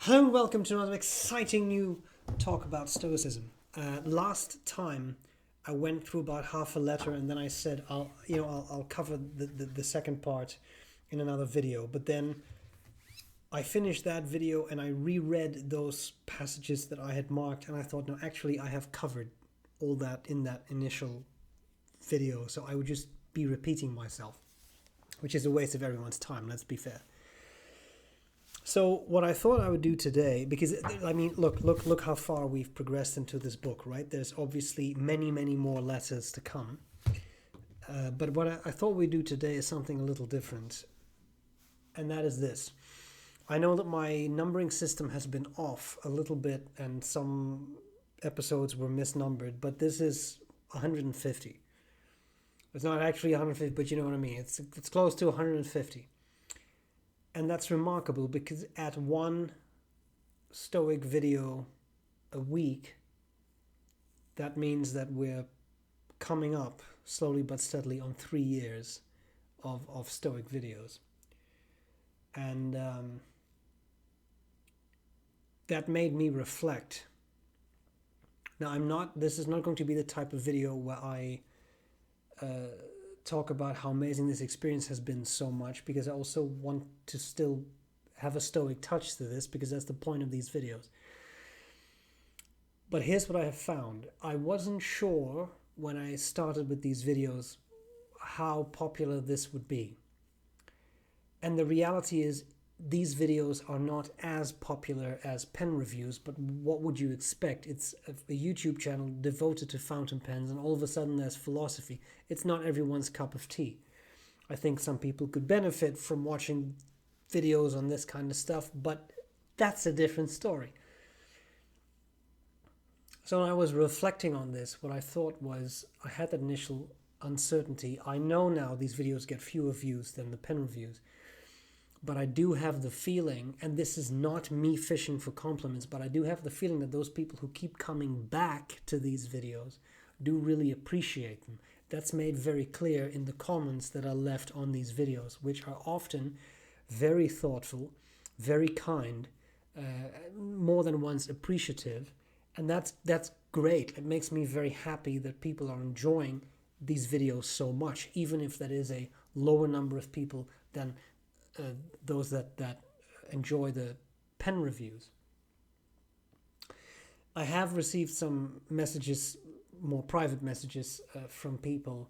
Hello and welcome to another exciting new talk about Stoicism. Last time I went through about half a letter and then I said I'll cover the second part in another video. But then I finished that video and I reread those passages that I had marked and I thought, no, actually I have covered all that in that initial video, so I would just be repeating myself, which is a waste of everyone's time, let's be fair. So what I thought I would do today, because I mean, look how far we've progressed into this book, right? There's obviously many more letters to come. But what I thought we'd do today is something a little different. And that is this. I know that my numbering system has been off a little bit and some episodes were misnumbered, but this is 150. It's not actually 150, but you know what I mean. It's close to 150. And that's remarkable because at one Stoic video a week, that means that we're coming up slowly but steadily on 3 years of Stoic videos. And that made me reflect. Now, this is not going to be the type of video where I talk about how amazing this experience has been so much, because I also want to still have a Stoic touch to this, because that's the point of these videos. But here's what I have found. I wasn't sure when I started with these videos how popular this would be. And the reality is these videos are not as popular as pen reviews, but what would you expect? It's a YouTube channel devoted to fountain pens, and all of a sudden there's philosophy. It's not everyone's cup of tea. I think some people could benefit from watching videos on this kind of stuff, but that's a different story. So when I was reflecting on this, what I thought was, I had that initial uncertainty. I know now these videos get fewer views than the pen reviews. But I do have the feeling, and this is not me fishing for compliments, but I do have the feeling that those people who keep coming back to these videos do really appreciate them. That's made very clear in the comments that are left on these videos, which are often very thoughtful, very kind, more than once appreciative. And that's great. It makes me very happy that people are enjoying these videos so much, even if that is a lower number of people than those that enjoy the pen reviews. I have received some messages, more private messages from people,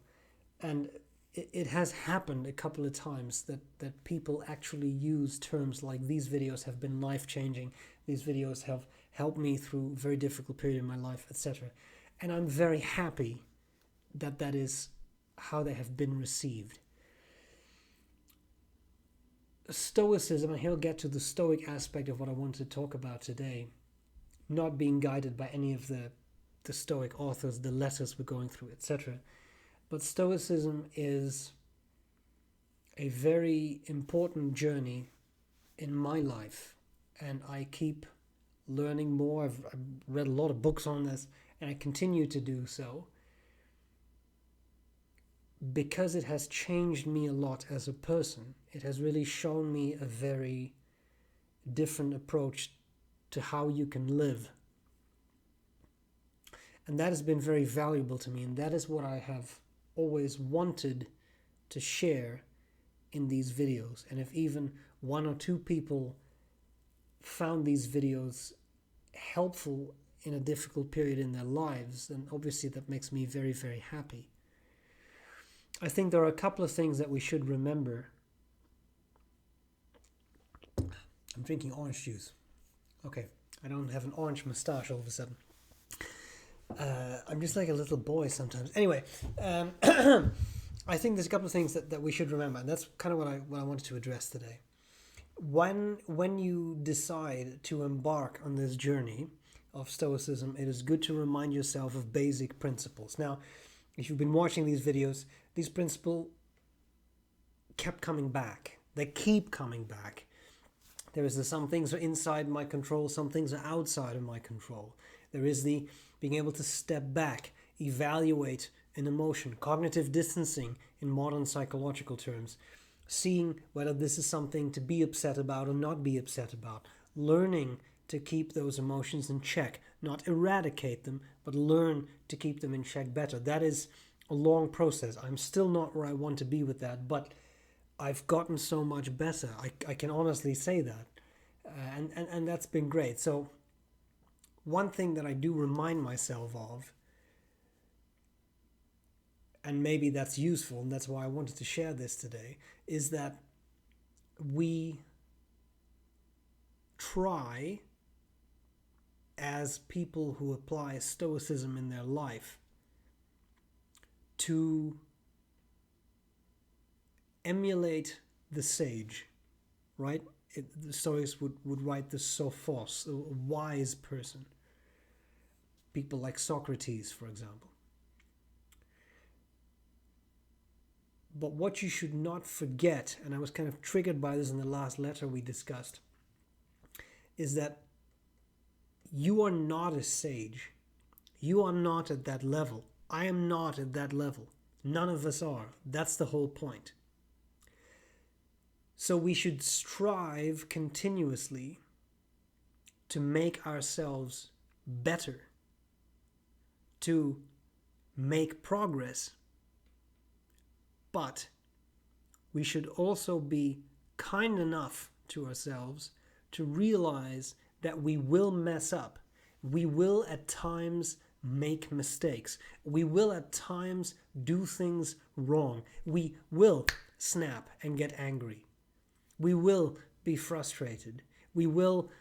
and it has happened a couple of times that people actually use terms like, these videos have been life-changing, these videos have helped me through a very difficult period in my life, etc. And I'm very happy that is how they have been received. Stoicism, and he'll get to the Stoic aspect of what I want to talk about today, not being guided by any of the Stoic authors, the letters we're going through, etc. But Stoicism is a very important journey in my life, and I keep learning more. I've read a lot of books on this, and I continue to do so, because it has changed me a lot as a person. It has really shown me a very different approach to how you can live. And that has been very valuable to me, and that is what I have always wanted to share in these videos. And if even one or two people found these videos helpful in a difficult period in their lives, then obviously that makes me very, very happy. I think there are a couple of things that we should remember. I'm drinking orange juice. Okay, I don't have an orange mustache all of a sudden. I'm just like a little boy sometimes. Anyway, I think there's a couple of things that we should remember, and that's kind of what I wanted to address today. When you decide to embark on this journey of Stoicism, it is good to remind yourself of basic principles. Now, if you've been watching these videos, these principles kept coming back. They keep coming back. There is some things are inside my control, some things are outside of my control. There is the being able to step back, evaluate an emotion, cognitive distancing in modern psychological terms, seeing whether this is something to be upset about or not be upset about, learning to keep those emotions in check, not eradicate them, but learn to keep them in check better. That is a long process. I'm still not where I want to be with that, but I've gotten so much better. I can honestly say that. And that's been great. So one thing that I do remind myself of, and maybe that's useful, and that's why I wanted to share this today, is that we try, as people who apply Stoicism in their life, to emulate the sage, right? The Stoics would write the sophos, a wise person. People like Socrates, for example. But what you should not forget, and I was kind of triggered by this in the last letter we discussed, is that you are not a sage. You are not at that level. I am not at that level. None of us are. That's the whole point. So we should strive continuously to make ourselves better, to make progress. But we should also be kind enough to ourselves to realize that we will mess up. We will at times make mistakes. We will at times do things wrong. We will snap and get angry. We will be frustrated. We will,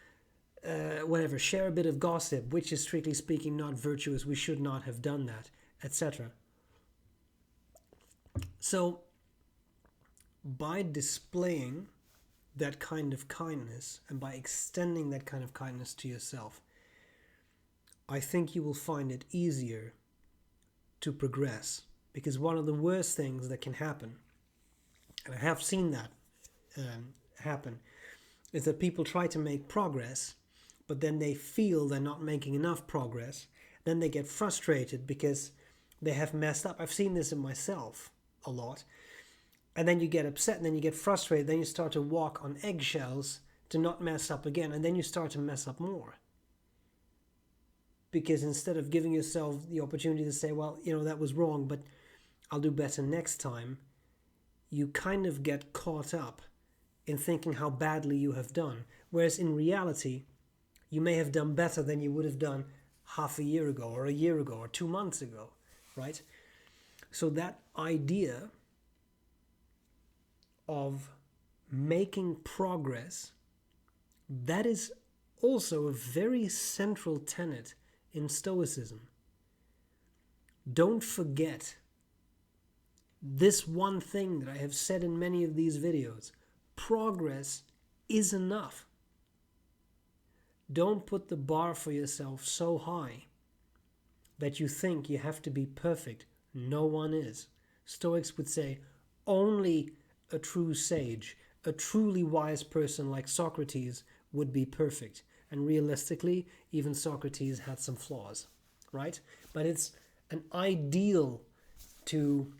share a bit of gossip, which is strictly speaking not virtuous. We should not have done that, etc. So, by displaying that kind of kindness and by extending that kind of kindness to yourself, I think you will find it easier to progress. Because one of the worst things that can happen, and I have seen that happen, is that people try to make progress, but then they feel they're not making enough progress. Then they get frustrated because they have messed up. I've seen this in myself a lot. And then you get upset, and then you get frustrated, then you start to walk on eggshells to not mess up again, and then you start to mess up more. Because instead of giving yourself the opportunity to say, well, that was wrong, but I'll do better next time, you kind of get caught up in thinking how badly you have done. Whereas in reality, you may have done better than you would have done half a year ago, or a year ago, or 2 months ago, right? So that idea of making progress, that is also a very central tenet in Stoicism. Don't forget this one thing that I have said in many of these videos. Progress is enough. Don't put the bar for yourself so high that you think you have to be perfect. No one is. Stoics would say only a true sage, a truly wise person like Socrates would be perfect. And realistically, even Socrates had some flaws, right? But it's an ideal to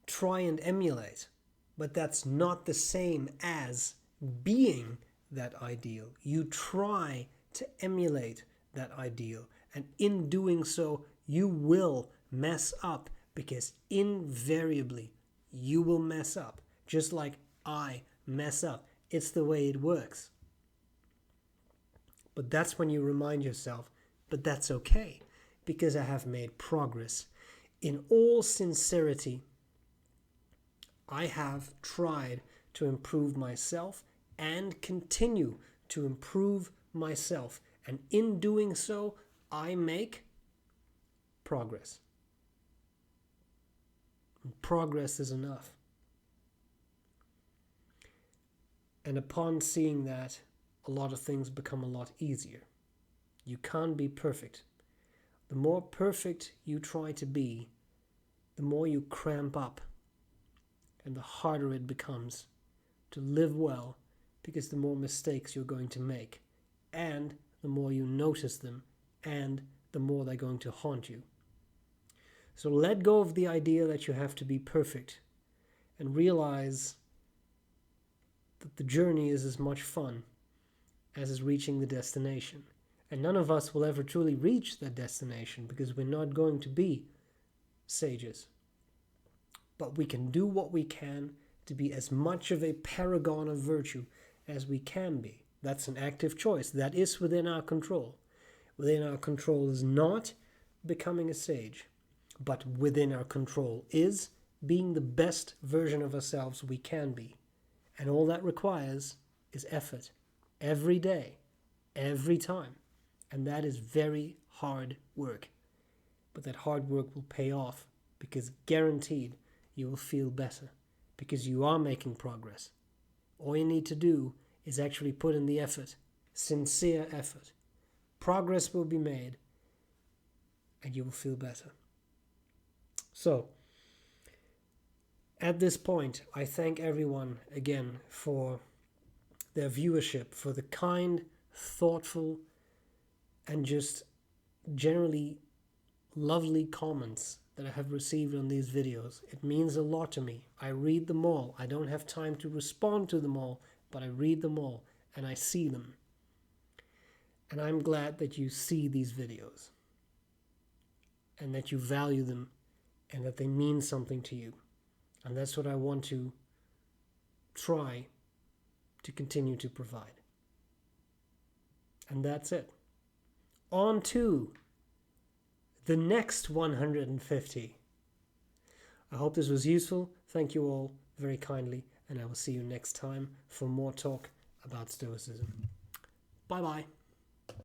try and emulate. But that's not the same as being that ideal. You try to emulate that ideal. And in doing so, you will mess up, because invariably you will mess up. Just like I mess up. It's the way it works. But that's when you remind yourself, but that's okay, because I have made progress. In all sincerity, I have tried to improve myself and continue to improve myself. And in doing so, I make progress. And progress is enough. And upon seeing that, a lot of things become a lot easier. You can't be perfect. The more perfect you try to be, the more you cramp up, and the harder it becomes to live well, because the more mistakes you're going to make, and the more you notice them, and the more they're going to haunt you. So let go of the idea that you have to be perfect, and realize that the journey is as much fun as is reaching the destination. And none of us will ever truly reach that destination because we're not going to be sages. But we can do what we can to be as much of a paragon of virtue as we can be. That's an active choice. That is within our control. Within our control is not becoming a sage, but within our control is being the best version of ourselves we can be. And all that requires is effort. Every day. Every time. And that is very hard work. But that hard work will pay off because guaranteed you will feel better because you are making progress. All you need to do is actually put in the effort, sincere effort. Progress will be made and you will feel better. So, at this point, I thank everyone again for their viewership, for the kind, thoughtful, and just generally lovely comments that I have received on these videos. It means a lot to me. I read them all. I don't have time to respond to them all, but I read them all and I see them. And I'm glad that you see these videos and that you value them and that they mean something to you. And that's what I want to try to continue to provide. And that's it. On to the next 150. I hope this was useful. Thank you all very kindly, and I will see you next time for more talk about Stoicism. Bye-bye.